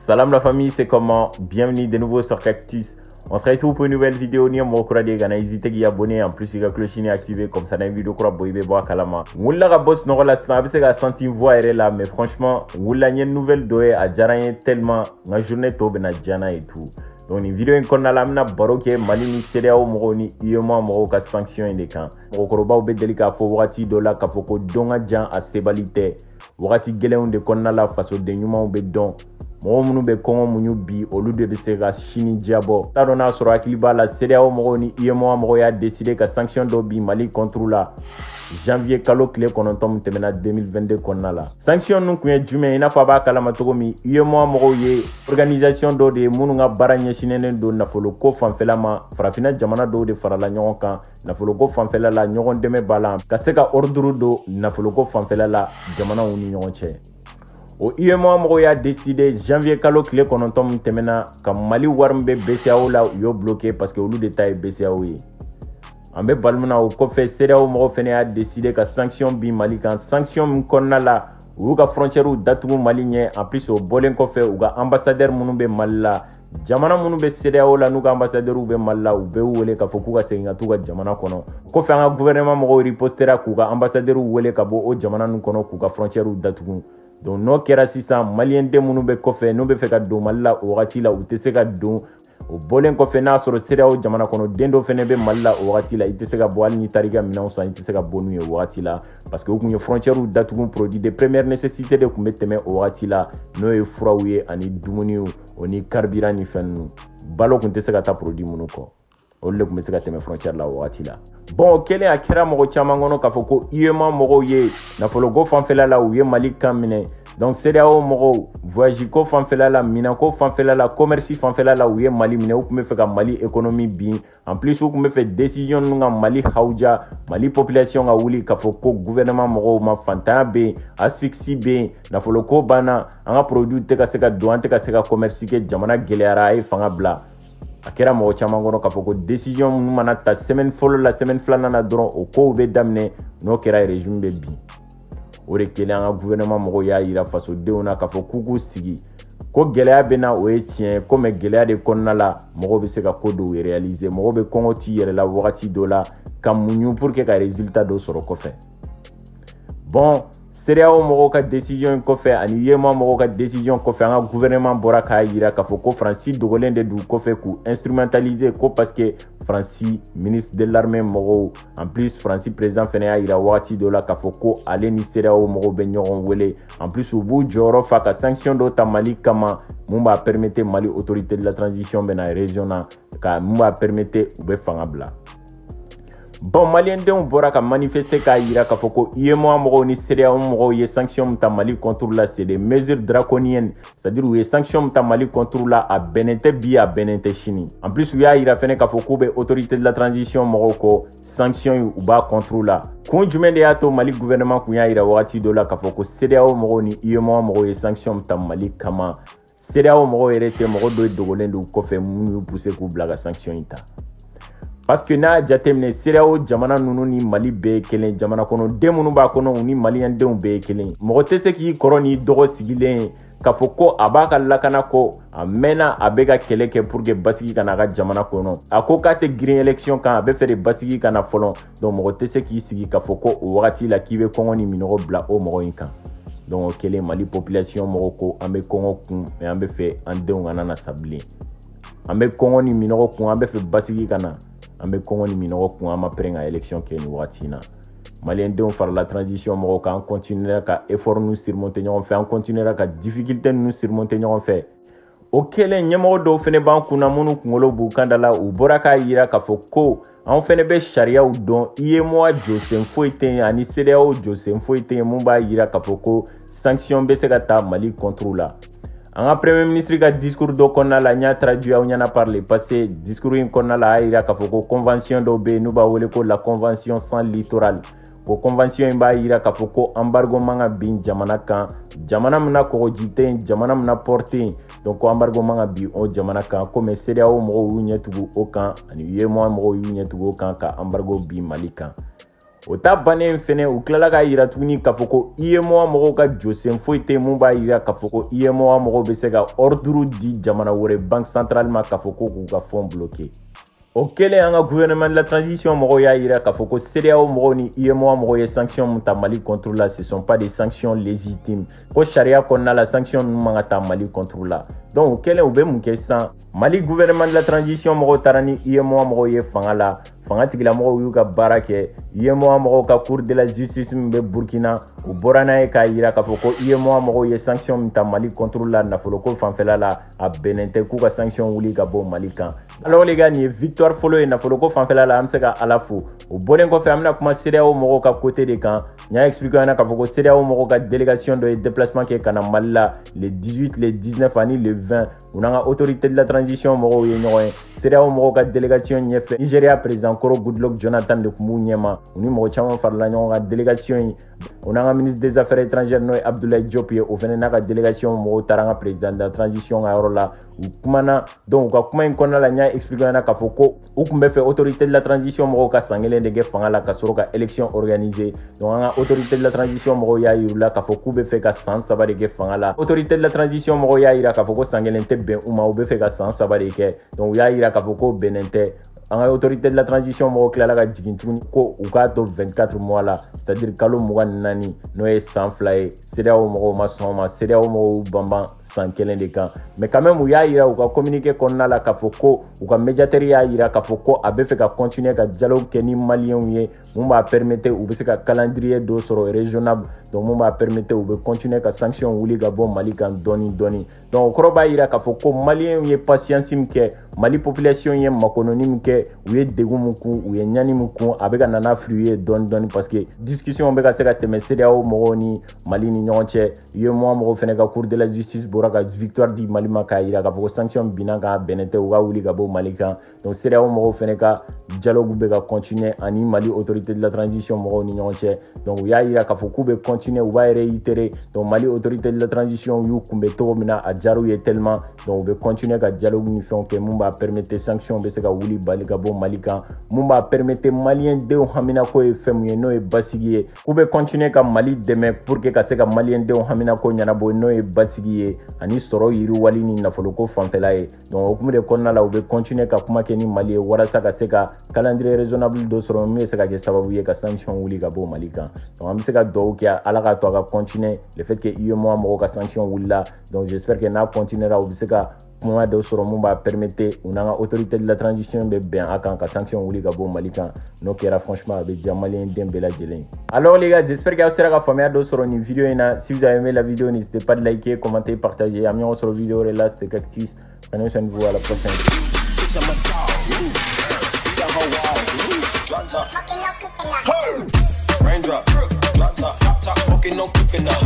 Salam la famille, c'est comment? Bienvenue de nouveau sur Cactus. On se retrouve pour une nouvelle vidéo. Ni mo kura de gana hésiter à abonner en plus la cloche est activée comme ça dans une vidéo kura boibe boa kalama. Wula ga boss no la sna bise ga senti voix là mais franchement wula une nouvelle doé a jaranye tellement ma journée to bena jana et tout. Donc une vidéo en konna lamna baroke mali ni CEDEAO mo ni yema mo ka sanction inde kan. Mo koroba be delika fo wati dola ka foko donga jan a sebalite. Wati geleon de konna la faso de nyuma be don. Mɔgɔ minnu bɛ kɔngɔ muɲu bi olu de bɛ se ka sini diabɔ. T'a dɔn n'a sɔrɔ hakili b'a la CEDEAO mɔgɔw ni UEMOA mɔgɔw y'a décidé ka sanction dɔ bi Mali contre la janvier kalo tile 9 min tɛmɛna 2022 kɔnɔna la. Sanction ninnu kun ye jumɛn i n'a fɔ a b'a kalama cogo min UEMOA mɔgɔw ye organisation dɔ de ye minnu ka baara ɲɛsinnen don nafoloko fanfɛla ma farafinna jamana dɔw de farala ɲɔgɔn kan nafoloko fanfɛla la ɲɔgɔn dɛmɛ b'a la ka se ka ordre don nafoloko fanfɛla la jamanaw ni ɲɔgɔn cɛ. O UEMOA mɔgɔw y'a décidé janvier kalo tile 9 min tɛmɛna ka Mali wari min bɛ BCEAO la u y'o bloqué parce que olu de ta ye BCEAO ye. An bɛ bali min na o kɔfɛ CEDEAO mɔgɔw fɛnɛ y'a décidé ka sanction bin Mali kan sanction min kɔnɔna la u y'u ka frontières datugu Mali ɲɛ en plus o bɔlen kɔfɛ u ka ambassadeur minnu bɛ Mali la jamana minnu bɛ CEDEAO la n'u ka ambassadeur bɛ Mali la u bɛ wele k'a fɔ k'u ka segin ka t'u ka jamana kɔnɔ. Kɔfɛ an ka gouvernement mɔgɔw ripostera k'u ka ambassadeur wele ka bɔ o jamana ninnu kɔnɔ k'u ka frontières datugu. Donc n'o kɛra sisan malien den minnu bɛ kɔfɛ n'u bɛ fɛ ka don Mali la o wagati la u tɛ se ka don o bɔlen kɔfɛ n'a sɔrɔ CEDEAO jamana kɔnɔ den dɔ fɛnɛ bɛ Mali la o wagati la i tɛ se ka bɔ hali ni taara i ka minɛnw san i tɛ se ka bɔ n'u ye o wagati la parce que u kun ye frontières datugu produit de première nécessité de kun bɛ tɛmɛ o wagati la n'o ye furaw ye ani dumuniw o ni carburant ni fɛn ninnu balo kun tɛ se ka taa produit minnu kɔ. Olu de kun bɛ se ka tɛmɛ frontière la o wagati la. Bon o kɛlen a kɛra mɔgɔ caman kɔnɔ k'a fɔ ko UEMOA mɔgɔw ye nafoloko fanfɛla la u ye Mali kan minɛ donc CEDEAO mɔgɔw voyage ko fanfɛla la minanko fanfɛla la commerce fanfɛla la u ye Mali minɛ u kun bɛ fɛ ka Mali économie bin en plus u kun bɛ fɛ décision ninnu ka Mali hawuja Mali population ka wuli k'a fɔ ko gouvernement mɔgɔw ma fantanya bɛ yen asphyxie bɛ yen nafoloko banna an ka produit tɛ ka se ka don an tɛ ka se ka commerce kɛ jamana gɛlɛyara a ye fanga bila. A kɛra mɔgɔ caman kɔnɔ k'a fɔ ko décision minnu mana ta semaine fɔlɔ la semaine filanan na dɔrɔn o kow bɛ daminɛ n'o kɛra régime bɛ bin. O de kɛlen an ka gouvernement mɔgɔw y'a yira fasodenw na k'a fɔ k'u k'u sigi ko gɛlɛya bɛ na o ye tiɲɛ ko mais gɛlɛya de kɔnɔna la mɔgɔw bɛ se ka ko dɔw réaliser mɔgɔw bɛ kɔngɔ t'i yɛrɛ la wagati dɔ la ka muɲu pour que ka résultat dɔ sɔrɔ kɔfɛ. Bon CEDEAO mɔgɔw ka décision in kɔfɛ ani UEMOA mɔgɔw ka décision kɔfɛ an ka gouvernement bɔra k'a yira k'a fɔ ko Faransi dogolen de du kɔfɛ k'u instrumentaliser ko parce que Faransi ministre de l'armée mɔgɔw en plus Faransi président fɛnɛ y'a yira wagati dɔ la k'a fɔ ko ale ni CEDEAO mɔgɔw bɛ ɲɔgɔn wele en plus u b'u jɔyɔrɔ fa ka sanction dɔ ta Mali kama mun b'a permettre Mali autorité de la transition bɛ na région na ka mun b'a permettre u bɛ fanga bila. Bon malien denw bɔra ka manifester k'a yira k'a fɔ ko UEMOA mɔgɔw ni CEDEAO mɔgɔw ye sanction min ta Mali contre la c'est des mesures draconiennes c'est-à-dire u ye sanction min ta Mali contre la a bɛnnen tɛ bi a bɛnnen tɛ sini en plus u y'a yira fɛnɛ k'a fɔ k'u bɛ autorité de la transition mɔgɔw kɔ sanction u b'a contre la kun jumɛn de y'a to Mali gouvernement kun y'a yira wagati dɔ la k'a fɔ ko CEDEAO mɔgɔw ni UEMOA mɔgɔw ye sanction min ta Mali kama CEDEAO mɔgɔw yɛrɛ tɛ mɔgɔ dɔ dogolen don kɔfɛ minnu y'u pousser k'u bila ka sanction in ta. Parce que n'a jateminɛ CEDEAO jamana ninnu ni Mali bɛɛ ye kelen jamana kɔnɔ den minnu b'a kɔnɔ u ni maliyɛn denw bɛɛ ye kelen mɔgɔ tɛ se k'i kɔrɔ n'i dɔgɔ sigilen ye k'a fɔ ko a b'a ka lakana kɔ a mɛnna a bɛ ka kɛlɛ kɛ pour que basigi ka na a ka jamana kɔnɔ a ko k'a tɛ girin élection kan a bɛ fɛ de basigi ka na fɔlɔ donc mɔgɔ tɛ se k'i sigi k'a fɔ ko o wagati la k'i bɛ kɔngɔ ni minɔgɔ bila o mɔgɔ in kan donc o kɛlen Mali population mɔgɔ ko an bɛ kɔngɔ kun mais an bɛ fɛ an denw kana na sa bilen an bɛ kɔngɔ ni minɔgɔ kun an bɛ fɛ basigi ka na an bɛ kɔngɔ ni minɔgɔ kun an ma pɛrɛn ka élection kɛ ni wagati in na malien denw farala transition mɔgɔw kan an continuera ka effort ninnu surmonter ɲɔgɔn fɛ an continuera ka difficulté ninnu surmonter ɲɔgɔn fɛ o kɛlen ɲɛmɔgɔ dɔw fɛnɛ b'an kunna minnu kunkolo b'u kan da la u bɔra k'a yira k'a fɔ ko an fɛnɛ bɛ sariyaw dɔn UEMOA jɔsen foyi tɛ yen ani CEDEAO jɔsen foyi tɛ yen mun b'a yira k'a fɔ ko sanction bɛ se ka taa Mali contre la. An ka premier ministre ka discours dɔ kɔnɔna la n y'a traduit aw ɲɛna par le passé discours in kɔnɔna la a y'a yira k'a fɔ ko convention dɔ bɛ yen n'u b'a wele ko la convention sans littoral ko convention in b'a yira k'a fɔ ko embargo man ka bin jamana kan jamana min na kɔgɔji tɛ yen jamana min na port tɛ yen donc ko embargo man ka bin o jamana kan komi CEDEAO mɔgɔw y'u ɲɛ tugu o kan ani UEMOA mɔgɔw y'u ɲɛ tugu o kan ka embargo bin Mali kan o ta bannen fɛnɛ u tilala ka yira tuguni k'a fɔ ko UEMOA mɔgɔw ka jɔsen foyi tɛ mun b'a yira k'a fɔ ko UEMOA mɔgɔw bɛ se ka ordre di jamana wɛrɛ banque centrale ma k'a fɔ ko k'u ka fonds bloquer. O kɛlen an ka gouvernement de la transition mɔgɔw y'a yira k'a fɔ ko CEDEAO mɔgɔw ni UEMOA mɔgɔw ye sanction mun ta Mali contre la, ce sont pas des sanctions légitimes. Ko charia kɔnɔna la sanction ninnu man ka ta Mali contre la. Donc o kɛlen u bɛ mun kɛ sisan Mali gouvernement de la transition mɔgɔw taara ni UEMOA mɔgɔw ye fanga la. Fanga tigilamɔgɔw y'u ka baara kɛ. UEMOA mɔgɔw ka cour de la justice min bɛ Burkina u bɔra n'a ye k'a yira k'a fɔ ko UEMOA mɔgɔw ye sanction min ta Mali contre la nafoloko fanfɛla la a bɛnnen tɛ k'u ka sanction wuli ka bɔ Mali kan. Alors les gars, nin ye victoire fɔlɔ ye nafoloko fanfɛla la an bɛ se ka Ala fo. O bɔlen kɔfɛ an bɛna kuma CEDEAO mɔgɔw ka côté de kan. N y'a expliqué ɲɛna k'a fɔ ko CEDEAO mɔgɔw ka délégation dɔ ye déplacement kɛ ka na Mali la le 18, le 19 ani le 20 u n'an ka autorité de la transition mɔgɔw ye ɲɔgɔn ye. CEDEAO mɔgɔw ka délégation ɲɛfɛ Nigeria président Koro Goodluck Jonathan de tun b'u ɲɛma u ni mɔgɔ caman farala ɲɔgɔn kan délégation in o n'an ka ministre des affaires étrangères n'o ye Abdoulaye Diop ye o fɛnɛ n'a ka délégation mɔgɔw taara an ka président de la transition ka yɔrɔ la u kumana donc u ka kuma in kɔnɔna la n y'a expliqué ɲɛna k'a fɔ ko u tun bɛ fɛ autorité de la transition mɔgɔw ka san kelen de kɛ fanga la ka sɔrɔ ka élection organiser donc an ka autorité de la transition mɔgɔw y'a yir'u la k'a fɔ k'u bɛ fɛ ka san 3 de kɛ fanga la autorité de la transition mɔgɔw y'a yira k'a fɔ ko san kelen tɛ bɛn u ma u bɛ fɛ ka san 3 de kɛ donc u y'a yira k'a fɔ ko bɛnnen tɛ an ka autorité de la transition mɔgɔw tilala ka jigin tuguni ko u k'a to 24 mois la c'est à dire kalo 24 n'o ye san 2 ye CEDEAO mɔgɔw ma sɔn ma CEDEAO mɔgɔw banban san kelen de kan mais quand même u y'a yira u ka communiqué kɔnɔna la k'a fɔ ko u ka médiateur y'a yira k'a fɔ ko a bɛ fɛ ka continuer ka dialogue kɛ ni maliyɛnw ye mun b'a permettre u bɛ se ka calendrier dɔ sɔrɔ régionable donc mun b'a permettre u bɛ continuer ka sanction wuli ka bɔ Mali kan dɔɔni dɔɔni donc o kɔrɔ b'a yira k'a fɔ ko maliyɛnw ye patience min kɛ Mali population ye makɔnɔni min kɛ u ye degun min kun u ye ɲani min kun a bɛ ka na n'a fruit ye dɔɔni dɔɔni parce que discussion bɛ ka se ka tɛmɛ CEDEAO mɔgɔw ni Mali ni ɲɔgɔn cɛ UEMOA mɔgɔw fɛnɛ ka cour de la justice bɔra ka victoire di Mali ma k'a yira k'a fɔ ko sanction binna kan bɛnnen tɛ u ka wuli ka bɔ Mali kan donc CEDEAO mɔgɔw fɛnɛ ka dialogue bɛ ka continuer ani Mali autorité de la transition mɔgɔw ni ɲɔgɔn cɛ donc u y'a yira k'a fɔ k'u bɛ continuer u b'a réitérer donc Mali autorité de la transition y'u kunbɛn cogo min na a diyar'u ye tellement donc u bɛ continuer ka dialogue ni fɛnw kɛ mun b'a permettre sanction bɛ se ka wuli bali ka bɔ Mali kan mun b'a permettre maliyɛn denw haminako ye fɛn mun ye n'o ye basigi ye k'u bɛ continuer ka Mali dɛmɛ pour que ka se ka maliyɛn denw haminako ɲɛnabɔ n'o ye basigi ye ani sɔrɔ yiriwali ni nafoloko fanfɛla ye donc o kuma de kɔnɔna la u bɛ continuer ka kuma kɛ ni Mali ye walasa ka se ka calendrier raisonnable dɔ sɔrɔ min bɛ se ka kɛ sababu ye ka sanction wuli ka bɔ Mali kan donc an bɛ se ka dugawu kɛ Ala ka to a ka continuer le fait que UEMOA mɔgɔw ka sanction wulila donc j'espère que n'a continuera u bɛ se ka kuma dɔ sɔrɔ mun b'a permettre u n'an ka autorité de la transition bɛ bɛn a kan ka sanction wuli ka bɔ Mali kan n'o kɛra franchement a bɛ diya maliyɛn den bɛɛ lajɛlen ye. Alors les gars, j'espère que aw sera ka faamuya dɔ sɔrɔ nin vidéo in na. Si vous avez aimé la vidéo, n'hésitez pas de liker, commenter, partager. An bɛ ɲɔgɔn sɔrɔ vidéo wɛrɛ la, c'était Cactus. Prenez soin de vous, à la prochaine. Raindrop, drop top, smoking, no cooking up.